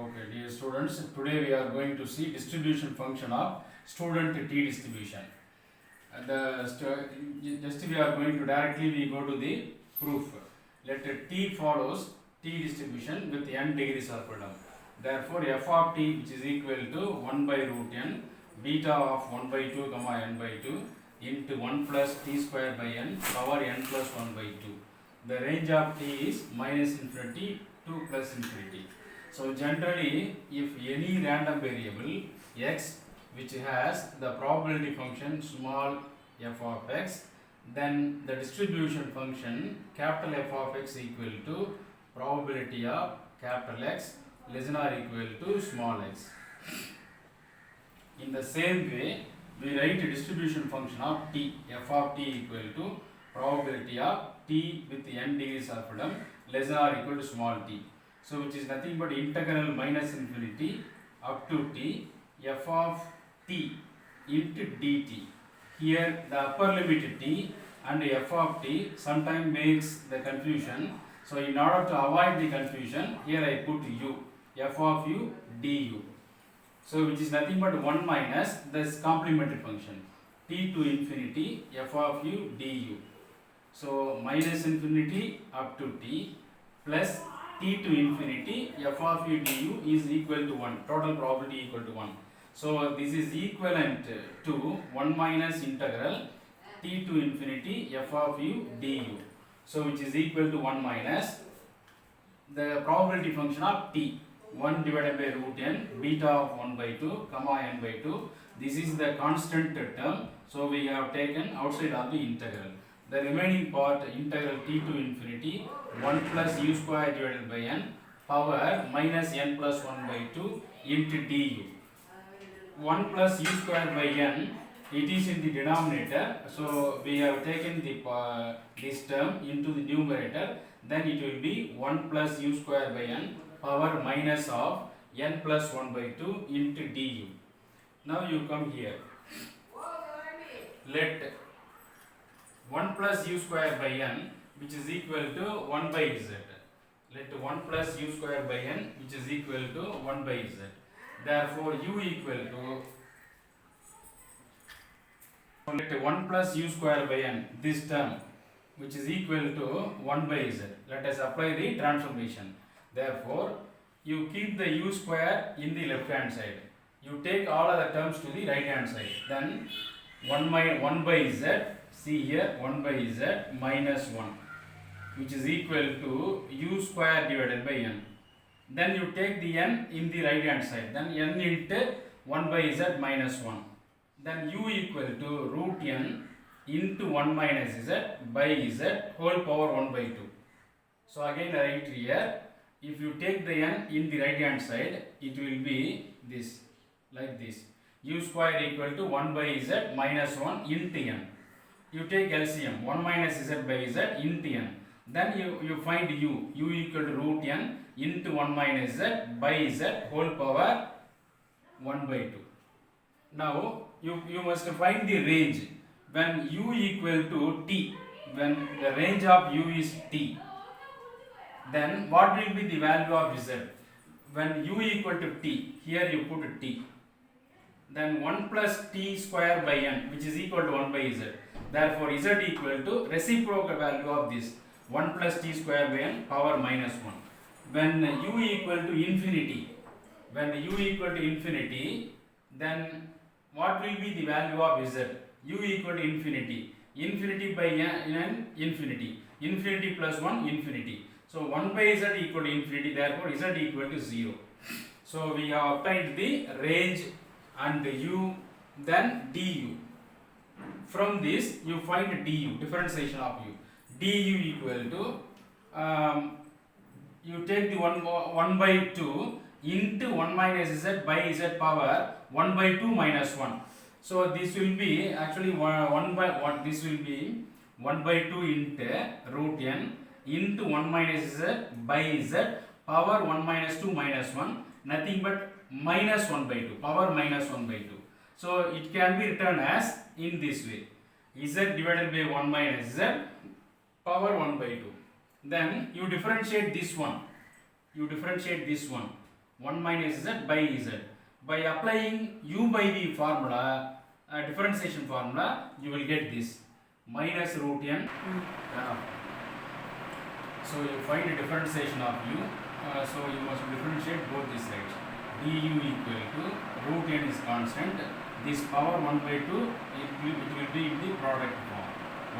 Okay, dear students, today we are going to see distribution function of student t distribution. Just we are going to directly we go to the proof. Let t follows t distribution with n degrees of freedom. Therefore, f of t which is equal to 1 by root n beta of 1 by 2 comma n by 2 into 1 plus t square by n power n plus 1 by 2. The range of t is minus infinity to plus infinity. So generally, if any random variable x which has the probability function small f of x, then the distribution function capital F of x equal to probability of capital X less than or equal to small x. In the same way, we write a distribution function of t, f of t equal to probability of t with n degrees of freedom less than or equal to small t. So which is nothing but integral minus infinity up to t f of t into dt. Here the upper limit t and f of t sometimes makes the confusion. So in order to avoid the confusion, here I put u, f of u du. So which is nothing but 1 minus this complementary function t to infinity f of u du. So minus infinity up to t plus t to infinity f of u du is equal to 1, total probability equal to 1. So this is equivalent to 1 minus integral t to infinity f of u du. So which is equal to 1 minus the probability function of t, 1 divided by root n beta of 1 by 2 comma n by 2. This is the constant term, so we have taken outside of the integral. The remaining part integral t to infinity 1 plus u square divided by n power minus n plus 1 by 2 into du. 1 plus u square by n, it is in the denominator, so we have taken the this term into the numerator, then it will be 1 plus u square by n power minus of n plus 1 by 2 into du. Now you come here. Let 1 plus u square by n which is equal to 1 by z. Let 1 plus u square by n which is equal to 1 by z. Therefore, u equal to, let 1 plus u square by n, this term which is equal to 1 by z. Let us apply the transformation. Therefore, you keep the u square in the left hand side. You take all other terms to the right hand side. Then 1 by z, see here 1 by z minus 1 which is equal to u square divided by n. Then you take the n in the right hand side. Then n into 1 by z minus 1. Then u equal to root n into 1 minus z by z whole power 1 by 2. So again I write here, if you take the n in the right hand side, it will be this, like this. U square equal to 1 by z minus 1 into n. You take LCM 1 minus z by z into n. Then you find u equal to root n into 1 minus z by z whole power 1 by 2. Now you must find the range when u equal to t, when the range of u is t, then what will be the value of z? When u equal to t, here you put t, then 1 plus t square by n which is equal to 1 by z. Therefore z equal to reciprocal value of this 1 plus t square by n power minus 1. When u equal to infinity, then what will be the value of z? U equal to infinity, infinity by n infinity, infinity plus 1 infinity. So 1 by z equal to infinity, therefore z equal to 0. So we have obtained the range and u, then du. From this you find du, differentiation of u. Du equal to, you take the 1 by 2 into 1 minus z by z power 1 by 2 minus 1. So this will be actually 1 by 1, this will be 1 by 2 into root n into 1 minus z by z power 1 minus 2 minus 1, nothing but minus 1 by 2, power minus 1 by 2. So it can be written as in this way, z divided by 1 minus z power 1 by 2. Then you differentiate this one, 1 minus z by z. By applying u by v formula, differentiation formula, you will get this minus root n. So you find the differentiation of u. So you must differentiate both these sides. du equal to root n is constant. This power 1 by 2, it will be in the product form.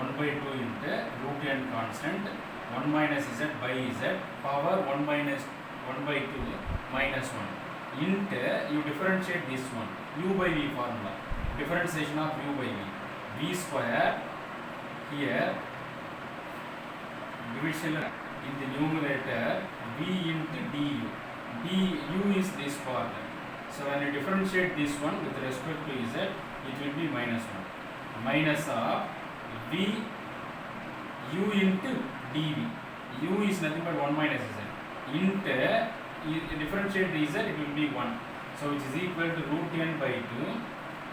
1 by 2 into root n constant, 1 minus z by z, power 1 minus 1 by 2 minus 1. Into, you differentiate this one, u by v formula. Differentiation of u by v. V square, here, division in the numerator, v into du. du is this part. So when you differentiate this one with respect to z, it will be minus 1. Minus of v u into dv. U is nothing but 1 minus z. Into, you differentiate dz, it will be 1. So which is equal to root n by 2.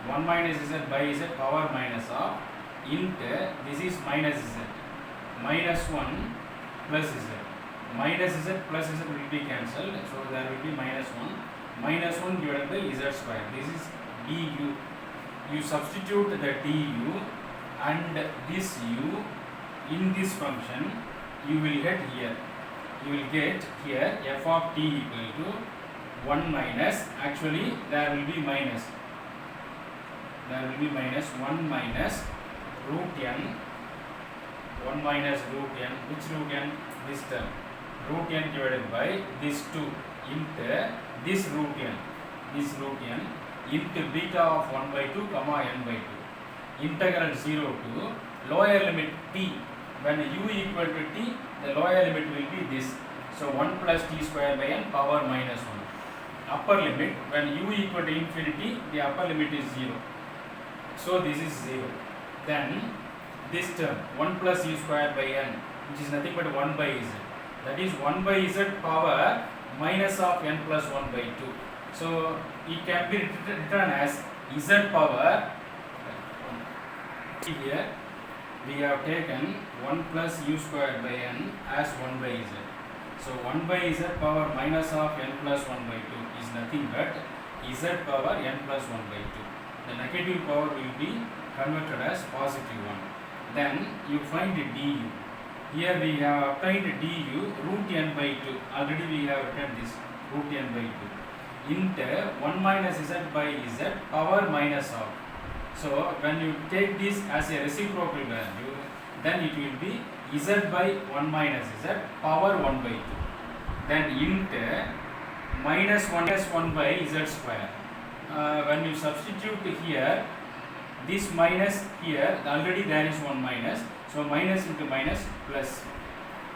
1 minus z by z power minus of into, this is minus z. Minus 1 plus z. Minus z plus z will be cancelled. So there will be minus 1. Minus 1 divided by z square. This is du. You substitute the du and this u in this function, you will get here. You will get here f of t equal to 1 minus, actually there will be minus. There will be minus 1 minus root n. 1 minus root n. Which root n? This term. Root n divided by this 2 into this root n. This root n into beta of 1 by 2 comma n by 2. Integral 0 to lower limit t. When u equal to t, the lower limit will be this. So 1 plus t square by n power minus 1. Upper limit, when u equal to infinity, the upper limit is 0. So this is 0. Then this term 1 plus u square by n, which is nothing but 1 by z. That is 1 by z power minus of n plus 1 by 2. So it can be written as z power. Here we have taken 1 plus u square by n as 1 by z. So 1 by z power minus of n plus 1 by 2 is nothing but z power n plus 1 by 2. The negative power will be converted as positive 1. Then you find the du. Here we have obtained du root n by 2. Already we have written this root n by 2 into 1 minus z by z power minus of. So when you take this as a reciprocal value, then it will be z by 1 minus z power 1 by 2. Then into minus 1 by z square. When you substitute here, this minus here, already there is 1 minus. So minus into minus plus.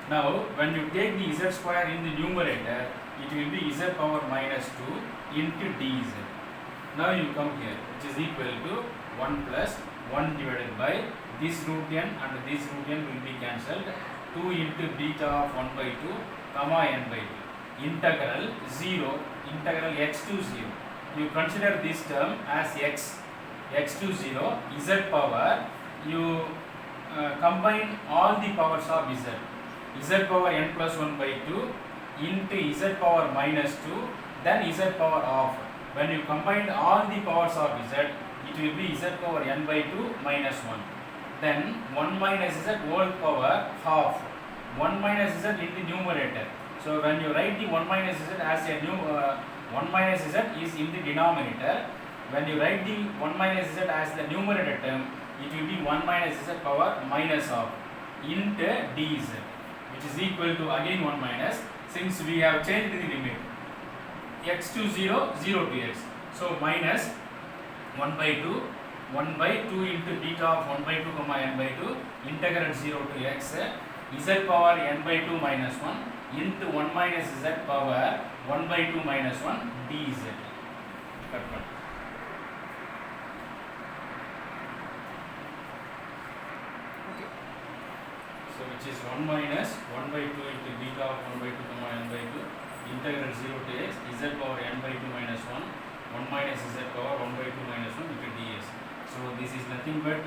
Now when you take the z square in the numerator, it will be z power minus 2 into dz. Now you come here, which is equal to 1 plus 1 divided by this root n and this root n will be cancelled. 2 into beta of 1 by 2 comma n by 2. Integral 0, integral x to 0. You consider this term as x to 0, z power, you combine all the powers of z power n plus 1 by 2 into z power minus 2, then z power of. When you combine all the powers of z, it will be z power n by 2 minus 1. Then 1 minus z whole power half. 1 minus z in the numerator. So when you write the 1 minus z as a 1 minus z is in the denominator. When you write the 1 minus z as the numerator term, it will be 1 minus z power minus of into dz, which is equal to again 1 minus, since we have changed the limit x to 0, 0 to x. So minus 1 by 2, 1 by 2 into beta of 1 by 2 comma n by 2, integral 0 to x, z power n by 2 minus 1 into 1 minus z power 1 by 2 minus 1 dz. So which is 1 minus 1 by 2 into beta of 1 by 2 comma n by 2, integral 0 to x, z power n by 2 minus 1, 1 minus z power 1 by 2 minus 1 into ds. So this is nothing but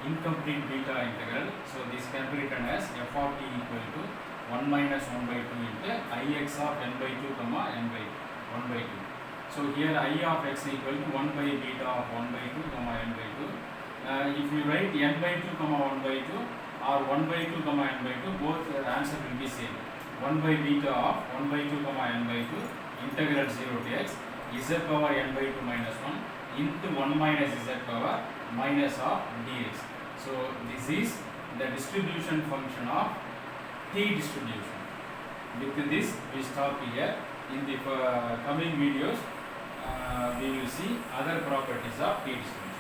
incomplete beta integral. So this can be written as f of t equal to 1 minus 1 by 2 into ix of n by 2 comma n by 1 by So here I of x equal to 1 by beta of 1 by 2 comma n by 2. If you write n by 2 comma 1 by 2 or 1 by 2 comma n by 2, both answer will be same. 1 by beta of 1 by 2 comma n by 2 integral 0 to x z power n by 2 minus 1 into 1 minus z power minus of dx. So this is the distribution function of t distribution. With this we stop here. In the coming videos we will see other properties of t distribution.